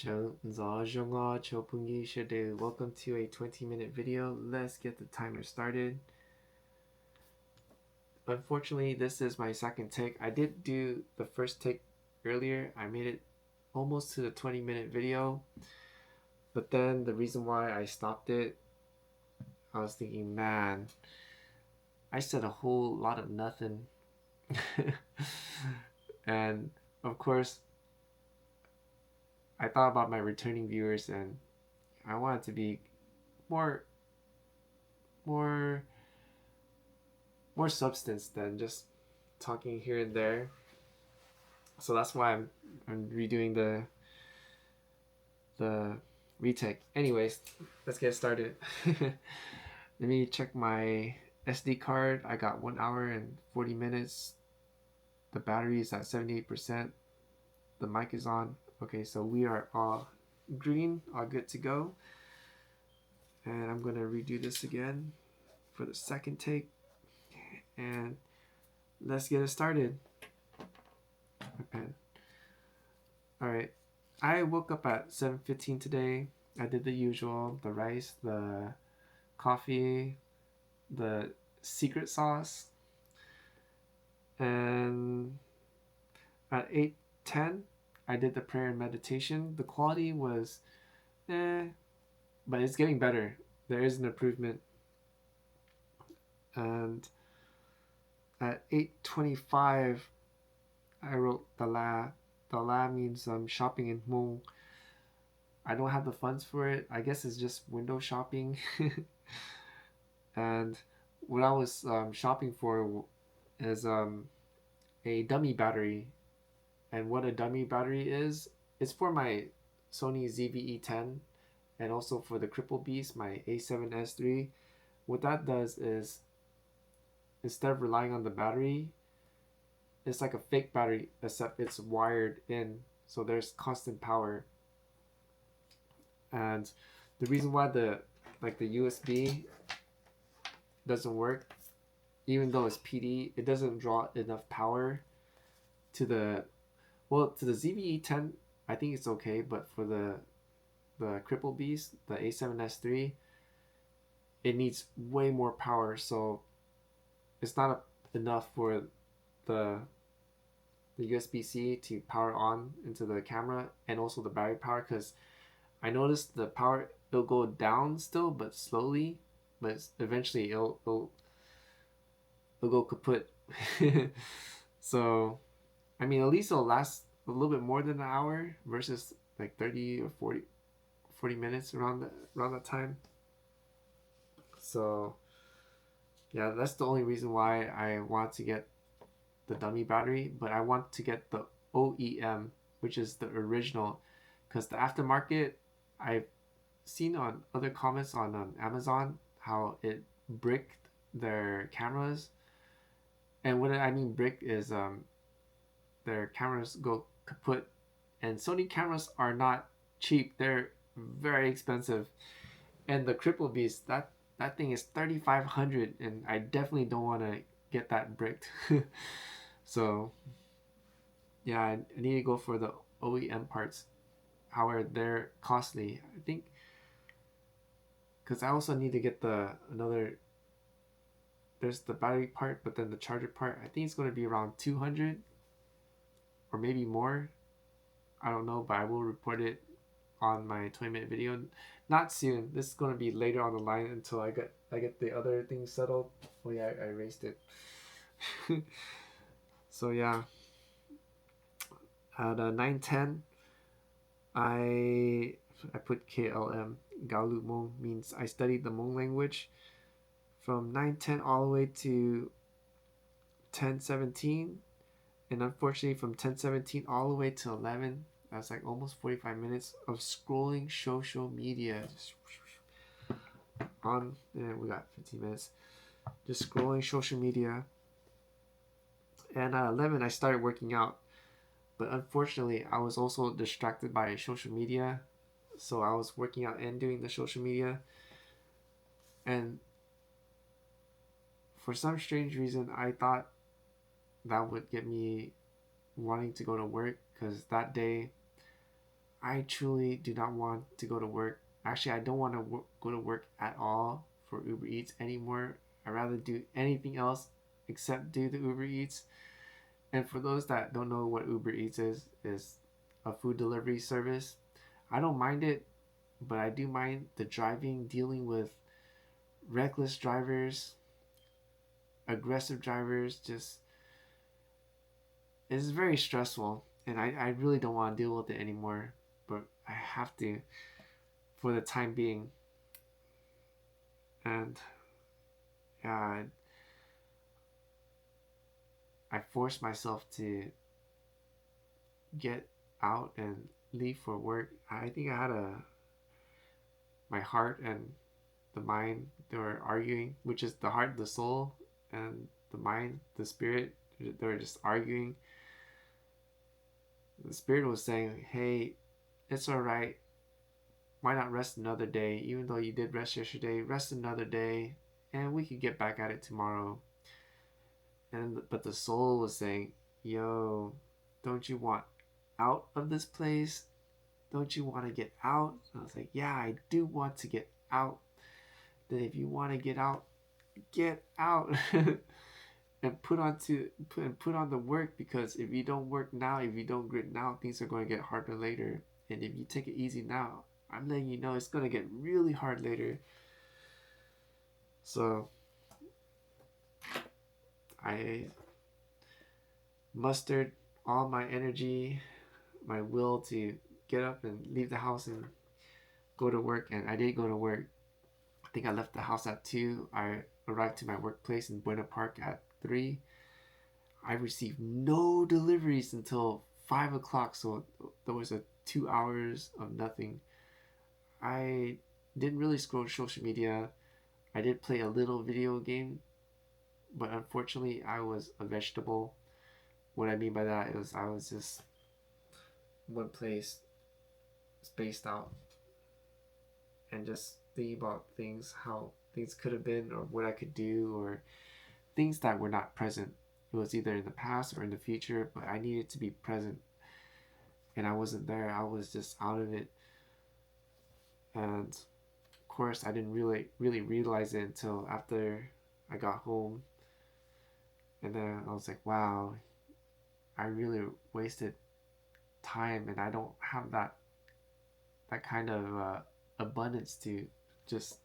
Welcome to a 20-minute video. Let's get the timer started. Unfortunately, this is my second take. I did do the first take earlier. I made it almost to the 20-minute video. But then the reason why I stopped it, I was thinking, man, I said a whole lot of nothing. And of course, I thought about my returning viewers and I wanted to be more substance than just talking here and there. So that's why I'm redoing the retake. Anyways, let's get started. Let me check my SD card. I got 1 hour and 40 minutes. The battery is at 78%. The mic is on. Okay, so we are all green, all good to go. And I'm gonna redo this again for the second take. And let's get it started. Okay. Alright. I woke up at 7:15 today. I did the usual, the rice, the coffee, the secret sauce. And at 8:10, I did the prayer and meditation. The quality was but it's getting better. There is an improvement. And at 8:25, I wrote the la means shopping in Hmoob. I don't have the funds for it. I guess it's just window shopping. And what I was shopping for is a dummy battery. And what a dummy battery is, it's for my Sony ZV-E10 and also for the Crippled Beast, my A7S III. What that does is, instead of relying on the battery, it's like a fake battery, except it's wired in, so there's constant power. And the reason why the USB doesn't work, even though it's PD, it doesn't draw enough power to the ZV-E10. I think it's okay, but for the Crippled Beast, the A7S III, it needs way more power, so it's not enough for the USB-C to power on into the camera and also the battery power, because I noticed the power, it'll go down still, but slowly, but eventually it'll go kaput. So I mean, at least it'll last a little bit more than an hour versus like 30 or 40 minutes around that time. So yeah, that's the only reason why I want to get the dummy battery, but I want to get the OEM, which is the original, because the aftermarket, I've seen on other comments on Amazon how it bricked their cameras. And what I mean brick is their cameras go kaput. And Sony cameras are not cheap. They're very expensive. And the Crippled Beast, that thing is $3,500, and I definitely don't want to get that bricked. So yeah, I need to go for the OEM parts. However, they're costly, I think, because I also need to get there's the battery part, but then the charger part, I think it's going to be around 200 or maybe more. I don't know, but I will report it on my 20-minute video. Not soon. This is going to be later on the line until I get the other things settled. Oh yeah, I erased it. So yeah, at 9:10, I put KLM. Galut Hmong means I studied the Hmong language from 9:10 all the way to 10:17, and unfortunately from 10:17 all the way to 11, that's like almost 45 minutes of scrolling social media. Just on, and we got 15 minutes just scrolling social media. And at 11 I started working out, but unfortunately I was also distracted by social media, so I was working out and doing the social media, and for some strange reason I thought that would get me wanting to go to work, because that day I truly do not want to go to work. Actually, I don't want to go to work at all for Uber Eats anymore. I'd rather do anything else except do the Uber Eats. And for those that don't know what Uber Eats is a food delivery service. I don't mind it, but I do mind the driving, dealing with reckless drivers, aggressive drivers. Just, it's very stressful, and I really don't want to deal with it anymore, but I have to for the time being. And yeah, I forced myself to get out and leave for work. I think I had my heart and the mind, they were arguing, which is the heart, the soul, and the mind, the spirit, they were just arguing. The spirit was saying, hey, it's all right. Why not rest another day? Even though you did rest yesterday, rest another day, and we could get back at it tomorrow. But the soul was saying, yo, don't you want out of this place? Don't you want to get out? And I was like, yeah, I do want to get out. Then if you want to get out and put on the work, because if you don't work now, if you don't grit now, things are going to get harder later. And if you take it easy now, I'm letting you know it's going to get really hard later. So I mustered all my energy, my will to get up and leave the house and go to work. And I did go to work. I think I left the house at 2. I arrived to my workplace in Buena Park at 3. I received no deliveries until 5 o'clock, so there was 2 hours of nothing. I didn't really scroll social media. I did play a little video game, but unfortunately I was a vegetable. What I mean by that is I was just one place, spaced out, and just thinking about things, how things could have been, or what I could do, or things that were not present. It was either in the past or in the future, but I needed to be present, and I wasn't there. I was just out of it. And of course I didn't really realize it until after I got home, and then I was like, wow, I really wasted time, and I don't have that kind of abundance to just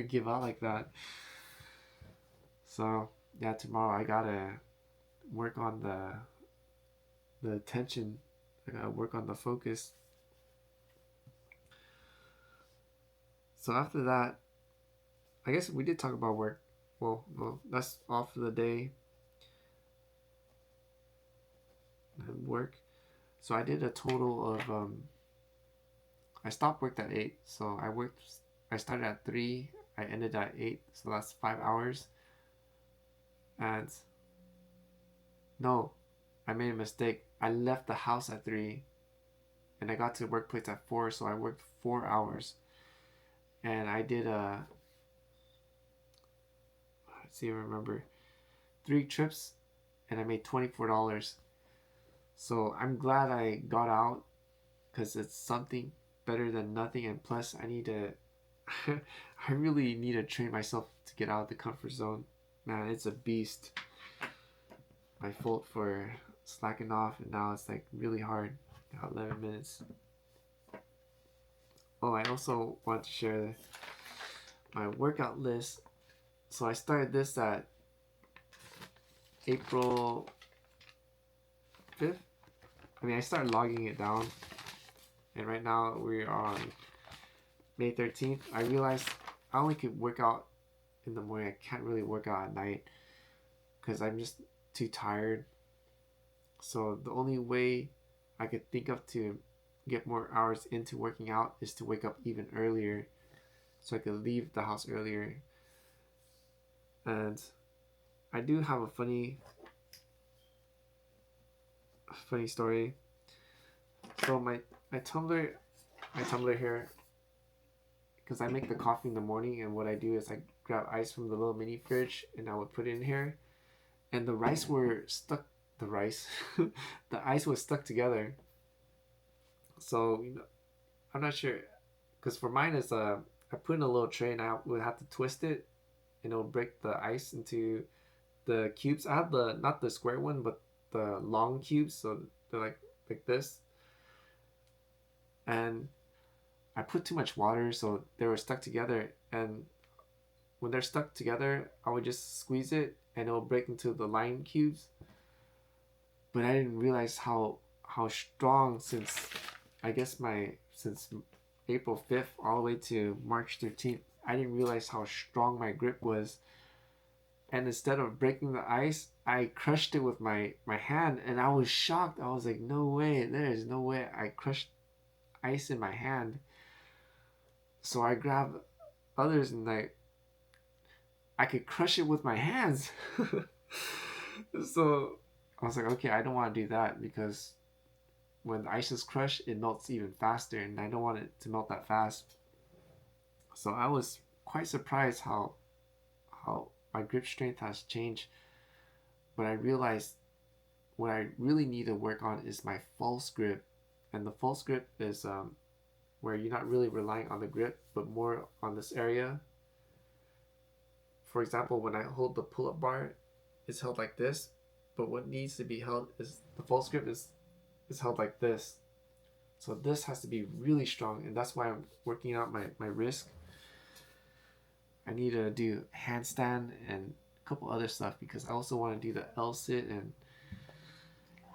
give out like that. So yeah, tomorrow I gotta work on the attention. I gotta work on the focus. So after that, I guess we did talk about work. Well, that's all for the day. And work. So I did a total of I stopped work at 8. So I started at 3. I ended at 8. So that's 5 hours. And no, I made a mistake. I left the house at 3 and I got to the workplace at 4. So I worked 4 hours. And I did let's see if I remember, 3 trips, and I made $24. So I'm glad I got out, because it's something better than nothing. And plus I need to I really need to train myself to get out of the comfort zone. Man, it's a beast. My fault for slacking off, and now it's like really hard. Got 11 minutes. Oh, I also want to share my workout list. So I started this at April 5th. I started logging it down, and right now we're on May 13th. I realized I only could work out in the morning. I can't really work out at night because I'm just too tired. So the only way I could think of to get more hours into working out is to wake up even earlier, so I could leave the house earlier. And I do have a funny story. So my tumbler here, because I make the coffee in the morning, and what I do is I grab ice from the little mini fridge and I would put it in here, and the ice was stuck together. So I'm not sure, because for mine is I put in a little tray and I would have to twist it, and it'll break the ice into the cubes. I have the not the square one, but the long cubes, so they're like this. And I put too much water, so they were stuck together. And when they're stuck together, I would just squeeze it, and it'll break into the line cubes. But I didn't realize how strong, since I guess since April 5th all the way to March 13th, I didn't realize how strong my grip was. And instead of breaking the ice, I crushed it with my hand, and I was shocked. I was like, no way, there is no way I crushed ice in my hand. So I grabbed others, and I could crush it with my hands. So I was like, okay, I don't want to do that, because when the ice is crushed, it melts even faster, and I don't want it to melt that fast. So I was quite surprised how my grip strength has changed. But I realized what I really need to work on is my false grip. And the false grip is where you're not really relying on the grip, but more on this area. For example, when I hold the pull-up bar, it's held like this, but what needs to be held is the false grip is held like this. So this has to be really strong, and that's why I'm working out my wrist. I need to do handstand and a couple other stuff, because I also want to do the L sit. And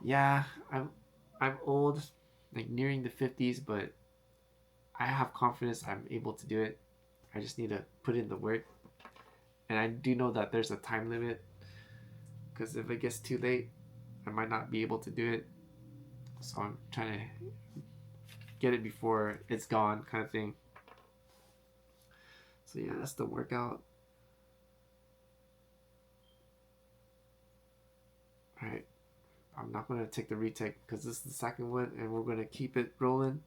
yeah, I'm old, like nearing the 50s, but I have confidence I'm able to do it. I just need to put in the work. And I do know that there's a time limit, because if it gets too late, I might not be able to do it. So I'm trying to get it before it's gone, kind of thing. So yeah, that's the workout. Alright, I'm not going to take the retake, because this is the second one, and we're going to keep it rolling.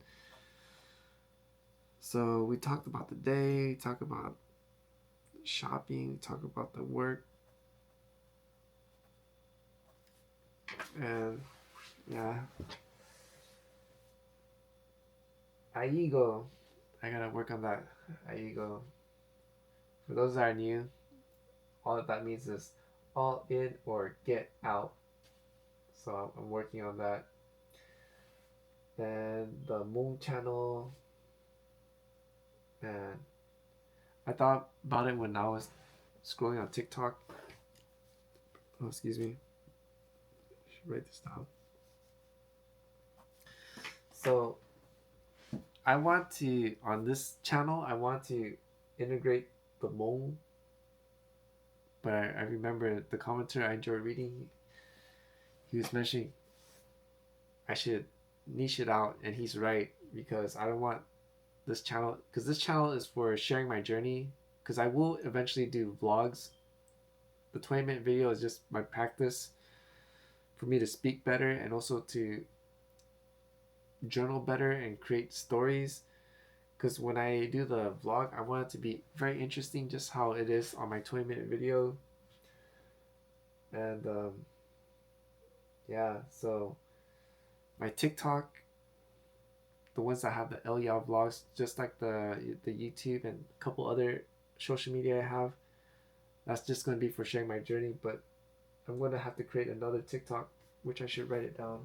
So we talked about the day, talk about shopping, talk about the work, and yeah, aiogo. I gotta work on that aiogo. For those that are new, all that means is all in or get out. So I'm working on that. And the Hmoob channel, and I thought about it when I was scrolling on TikTok. Oh, excuse me. I should write this down. So I want to, on this channel, I want to integrate the Hmoob. But I remember the commenter I enjoy reading, he was mentioning I should niche it out, and he's right, because I don't want this channel, because this channel is for sharing my journey, because I will eventually do vlogs. The 20-minute video is just my practice for me to speak better, and also to journal better and create stories, because when I do the vlog, I want it to be very interesting, just how it is on my 20-minute video. And yeah, so my TikTok, the ones that have the elyajvlogs, just like the YouTube and a couple other social media I have, that's just going to be for sharing my journey. But I'm going to have to create another TikTok, which I should write it down,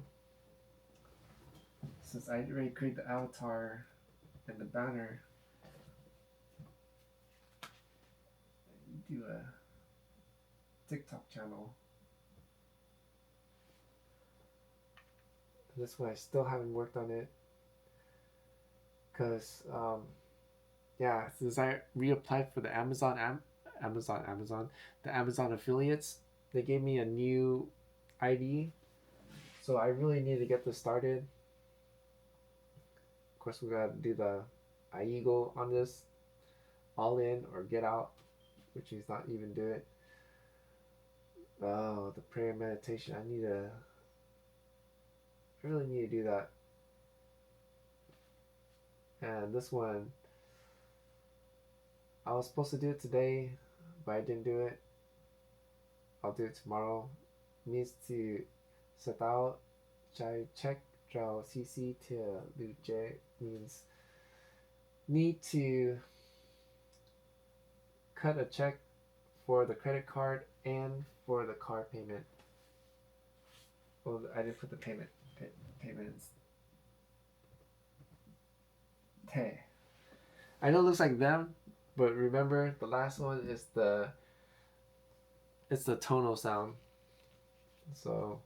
since I already created the avatar and the banner. Do a TikTok channel. This one I still haven't worked on it, because yeah, since I reapplied for the Amazon the Amazon affiliates, they gave me a new ID, so I really need to get this started. Of course, we gotta do the aiogo on this, all in or get out, which is not even do it. Oh, the prayer meditation, I really need to do that. And this one, I was supposed to do it today, but I didn't do it. I'll do it tomorrow. It means to set out, check Zhao CC to Lu J means need to cut a check for the credit card and for the car payment. Well, I didn't put the payments. Hey, I know it looks like them, but remember the last one is it's the tonal sound. So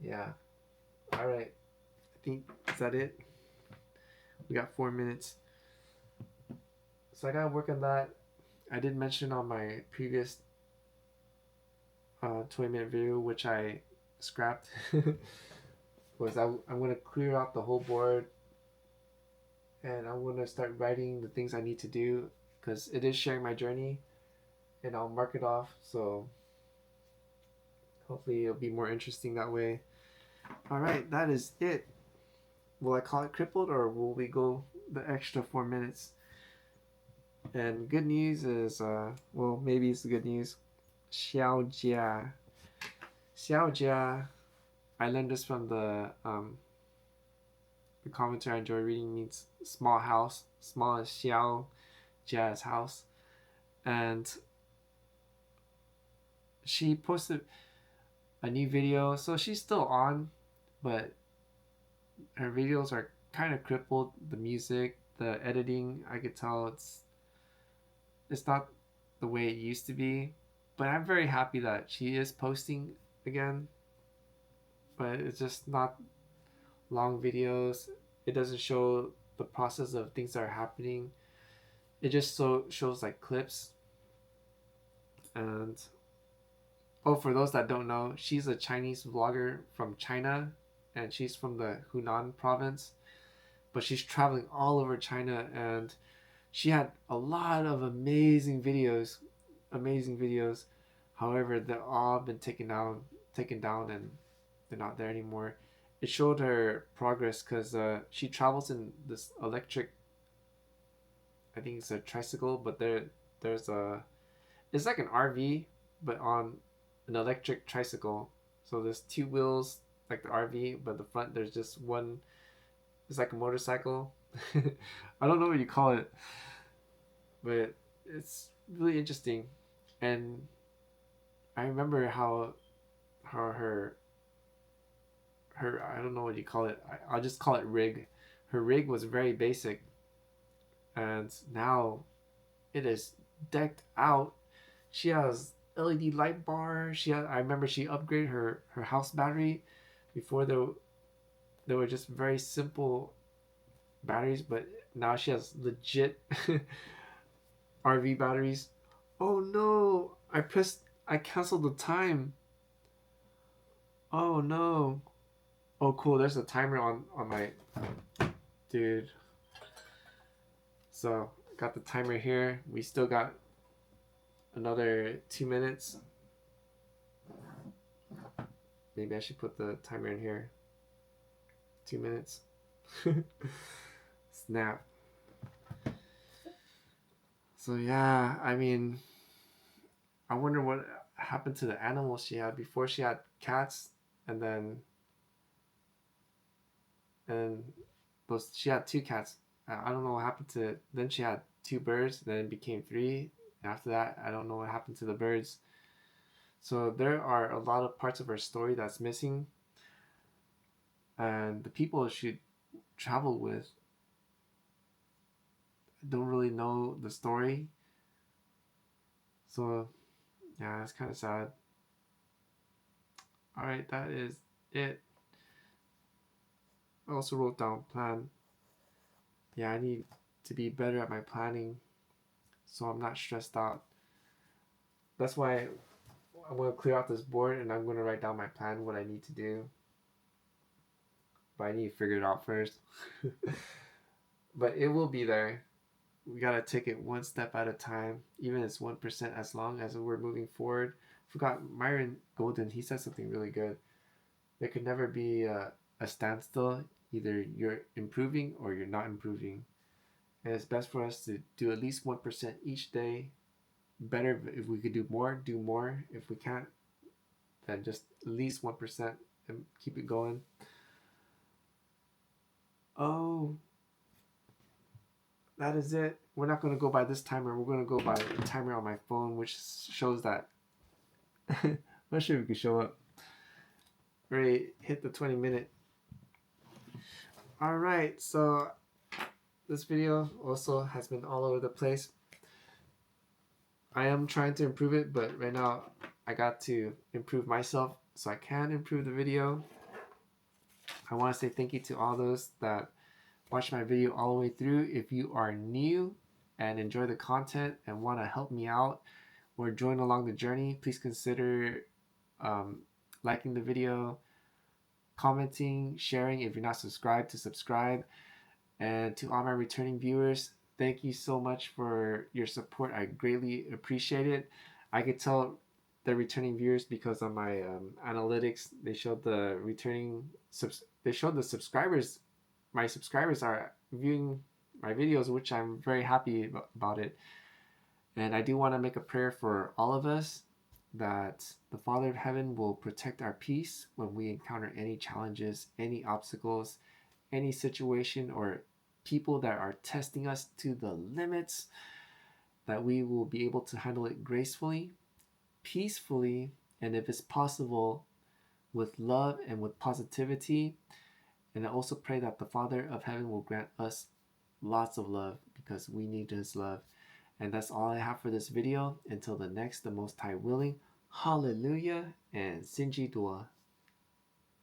yeah. All right. I think is that it. We got 4 minutes. So I gotta work on that. I did mention on my previous 20-minute video, which I scrapped, was I'm gonna clear out the whole board, and I'm gonna start writing the things I need to do, because it is sharing my journey, and I'll mark it off. So hopefully it'll be more interesting that way. All right, that is it. Will I call it crippled, or will we go the extra 4 minutes? And good news is, well, maybe it's the good news. Xiao Jia. Xiao Jia. I learned this from the commentary I enjoy reading, means small house. Small is Xiao Jia's house. And she posted a new video. So she's still on, but her videos are kind of crippled. The music, the editing, I could tell it's not the way it used to be. But I'm very happy that she is posting again. But it's just not long videos. It doesn't show the process of things that are happening. It just shows like clips. And oh, for those that don't know, she's a Chinese vlogger from China, and she's from the Hunan province. But she's traveling all over China, and she had a lot of amazing videos. However, they've all been taken down, and they're not there anymore. It showed her progress because she travels in this electric, I think it's a tricycle, but there's it's like an RV, but on an electric tricycle. So there's 2 wheels like the RV, but the front there's just one. It's like a motorcycle. I don't know what you call it, but it's really interesting. And I remember how her I don't know what you call it. I'll just call it rig. Her rig was very basic, and now it is decked out. She has LED light bar. I remember she upgraded her house battery. Before they were just very simple batteries, but now she has legit RV batteries. Oh no! I canceled the time. Oh no! Oh cool, there's a timer on my dude. So got the timer here. We still got another 2 minutes. Maybe I should put the timer in here. 2 minutes. Snap. So yeah, I mean, I wonder what happened to the animals she had before. She had cats, and then she had 2 cats. I don't know what happened to. Then she had 2 birds. Then it became 3. And after that, I don't know what happened to the birds. So there are a lot of parts of her story that's missing, and the people she traveled with don't really know the story. So yeah, it's kind of sad. All right, that is it. I also wrote down plan. Yeah, I need to be better at my planning, so I'm not stressed out. That's why I'm going to clear out this board, and I'm going to write down my plan, what I need to do. But I need to figure it out first. But it will be there. We got to take it one step at a time, even if it's 1%, as long as we're moving forward. Forgot Myron Golden, he said something really good. There could never be a standstill. Either you're improving or you're not improving. And it's best for us to do at least 1% each day. Better if we could do more, do more. If we can't, then just at least 1% and keep it going. Oh, that is it. We're not going to go by this timer. We're going to go by the timer on my phone, which shows that. I'm not sure if we can show up. Already hit the 20-minute. Alright, so this video also has been all over the place. I am trying to improve it, but right now I got to improve myself so I can improve the video. I want to say thank you to all those that watch my video all the way through. If you are new and enjoy the content and want to help me out or join along the journey, please consider liking the video, commenting, sharing. If you're not subscribed, to subscribe. And to all my returning viewers, thank you so much for your support. I greatly appreciate it. I could tell the returning viewers because on my analytics, they showed the subscribers. My subscribers are viewing my videos, which I'm very happy about it. And I do want to make a prayer for all of us that the Father of Heaven will protect our peace when we encounter any challenges, any obstacles, any situation or people that are testing us to the limits, that we will be able to handle it gracefully, peacefully, and if it's possible, with love and with positivity. And I also pray that the Father of Heaven will grant us lots of love because we need His love. And that's all I have for this video. Until the next, the Most High willing, hallelujah and Sinji Dua.